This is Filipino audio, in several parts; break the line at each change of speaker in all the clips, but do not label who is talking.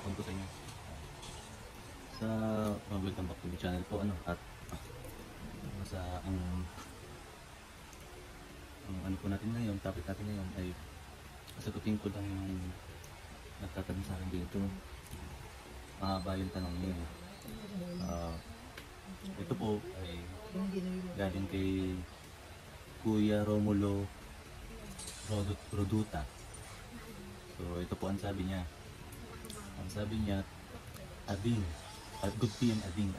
hapon po sa inyo. Welcome back to the channel po, at sa ang po natin ngayon, topic natin ngayon ay sagutin ko lang yung nagtatanong sa akin dito. Mahaba yung tanong niya. Ito po ay galing kay Kuya Romulo Roduta. So ito po ang sabi niya. Ang sabi niya, Ading, good PM Ading.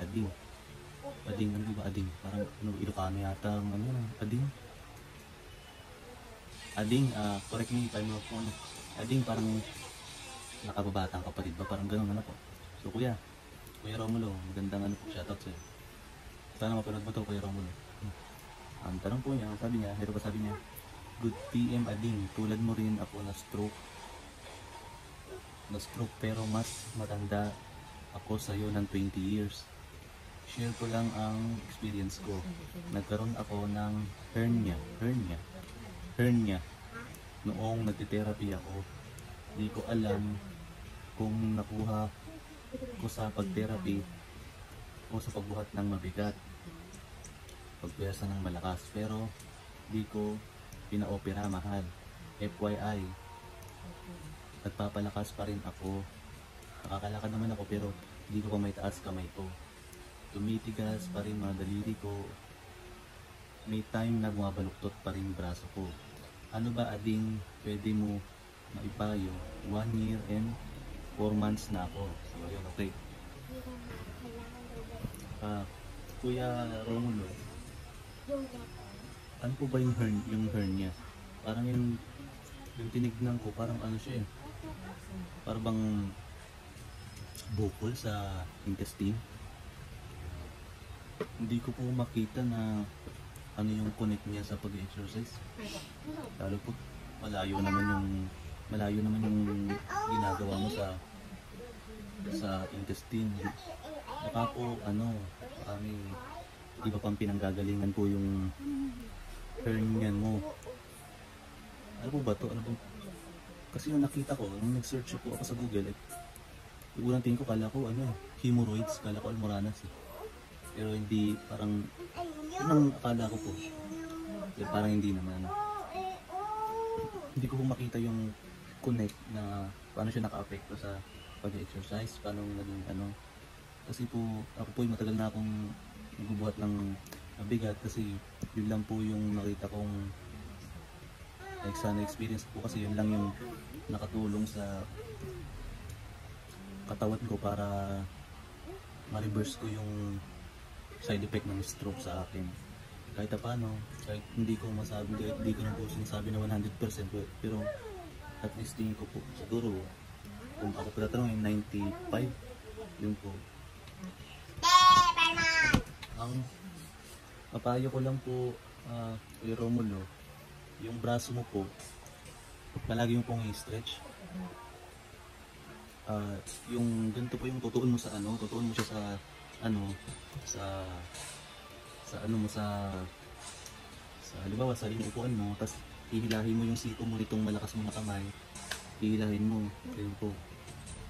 Ading, ano ba Ading? Parang Ilocano yata ang Ading. Ading, correct me if I'm wrong. Ading, parang nakababatang kapatid ba? Parang ganun po. So Kuya Romulo, magandang po, shoutout sa'yo. Sana mapanood mo to, Kuya Romulo. Ang tanong po niya, sabi niya, good PM Ading, tulad mo rin ako na stroke pero mas matanda ako sa'yo ng 20 years. Share ko lang ang experience ko. Nagkaroon ako ng hernia noong nagte-therapy ako. Di ko alam kung nakuha ko sa pag-therapy o sa pagbuhat ng mabigat, pagpwersa ng malakas, pero di ko pinaopera, mahal. FYI, nagpapalakas pa rin ako. Nakakalakad naman ako pero di ko pa may taas kamay ko. Tumitigas pa rin mga daliri ko. May time na bumabaluktot pa rin braso ko. Ano ba Ading pwede mo maipayo? 1 year and 4 months na ako. So yun, okay. Kuya Romulo, ano po ba yung hernia? Parang yung tinignan ko, parang ano siya eh. Parang bang bukol sa intestine. Hindi ko po makita na ano yung connect niya sa pag-exercise. Lalo po malayo naman yung ginagawa mo sa intestine. Baka po kami iba pang pinanggagalingan po yung hernia mo. Ano po ba to? Kasi yung nakita ko, nung nag-search po ako sa Google, yung unang tingin ko, kala ko hemorrhoids, kala ko almoranas eh. Pero hindi, parang yun ang akala ko po. Pero parang hindi naman. Hindi ko po makita yung connect na paano siya naka-apekto sa pag-exercise, paano naging Kasi po, ako po matagal na akong nagbubuhat ng mabigat kasi yun lang po yung nakita kong sana experience po, kasi yun lang yung nakatulong sa katawan ko para ma-reverse ko yung side effect ng stroke sa akin. Kahit paano, kahit hindi ko na po sinasabi na 100%, pero at least tingin ko po, siguro kung ako patatanong yung 95, yun po. Ang papayo ko lang po, Kuya Romulo, yung braso mo po, palagi mo pong i-stretch. Yung ganito po yung tutuon mo siya sa halimbawa sa yung upuan mo, tapos hihilahin mo yung siko mo nitong malakas mo na kamay, hihilahin mo, ganyan po,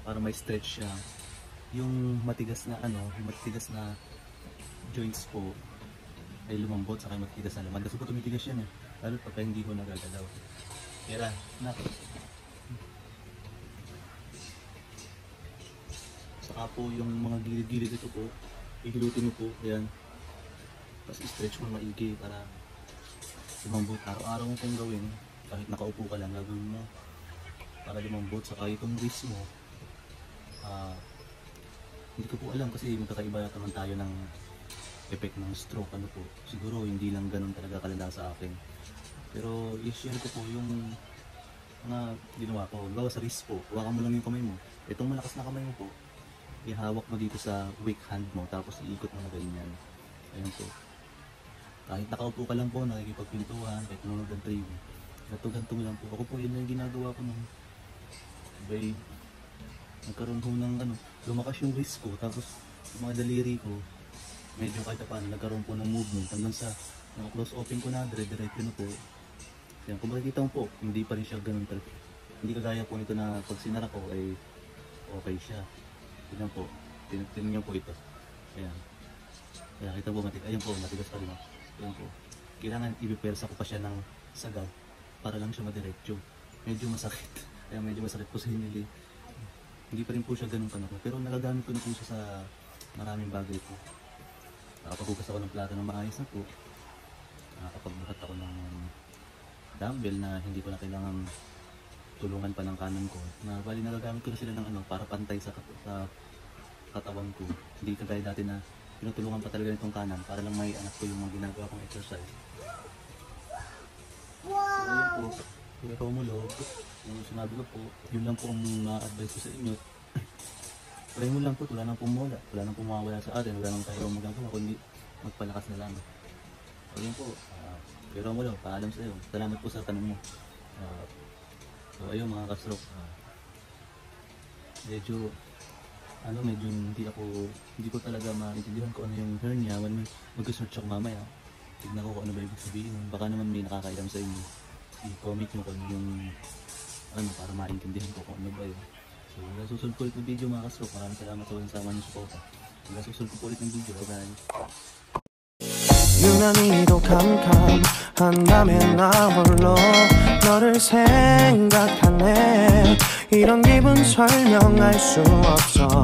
para may stretch siya. Yung matigas na joints po ay lumambot, saka matigas na laman, kasi po tumitigas yan lalo pagka hindi ko nagagalaw. Kaya saka po yung mga gilid-gilid ito po, ihilutin mo po, yan, tapos i-stretch mo maigi para lumambot. Araw-araw mo pong gawin, kahit nakaupo ka lang, gagawin mo para lumambot. Saka itong wrist mo, hindi ko po alam kasi magkakaiba naman tayo ng effect ng stroke. Siguro hindi lang ganun talaga kalala sa akin, pero i-share ko po yung mga ginawa ko. Bawa sa wrist po, hawakan mo lang yung kamay mo, itong malakas na kamay mo po, ihawak mo dito sa weak hand mo, tapos iikot mo na ganyan. Ayun po, kahit nakaupo ka lang po, nakikipagpintuhan, kahit nanonood ng TV, ganto lang po. Ako po, yun yung ginagawa ko nung nagkaroon ko ng lumakas yung wrist ko, tapos yung mga daliri ko medyo kahit paano nagkaroon po ng movement hanggang sa close open ko na, dire-diretso na po. Yan, kung makikita mo po, hindi pa rin siya ganun talaga. Hindi kagaya po nito na pag sinara ko ay okay siya. Tignan po. Tignan niyo po ito. Ayan. Kaya kita po matigas. Ayan po, matigas pa rin. Ayan po. Kailangan ibipersa ko pa siya ng sagad para lang siya madiretso. Medyo masakit. Kaya medyo masakit po sa hinili. Hindi pa rin po siya ganun panahon. Pero nagagamit ko na po siya sa maraming bagay po. Nakapaghugas ako ng plato ng maayos na po. Nakapagbuhat ako ng dumbbell na hindi ko na kailangan tulungan pa ng kanan ko. Bali nagagamit ko na sila ng para pantay sa katawan ko. Hindi kagaya dati na pinutulungan pa talaga nitong kanan para lang may anak ko yung mga ginagawa kong exercise. Wow! So, yun po, Kuya Romulo, yung sinabi ko po, yun lang po ang ma-advise ko sa inyo. Try mo lang po, wala nang pumawala, wala nang pumawala sa atin, wala nang tayo magagawa, kundi magpalakas na lang. So yun po, Kuya Romulo, paalam sa iyo. Salamat po sa tanong mo. So ayun mga ka-stroke, medyo hindi ko talaga maintindihan kung ano yung hernia. Mag-search ako mamaya, tignan ko kung ano ba ibig sabihin. Baka naman may nakakailam sa inyo, i-comment nyo kung yung para maintindihan ko kung ano ba yun. So hanggang susunod ko ulit ng video mga ka-stroke. Maraming salamat sa sama niyo sa suporta. Hanggang susunod ko ulit ng video. Bye.
유난히도 캄캄한다면 나 홀로 너를 생각하네. 이런 기분 설명할 수 없어.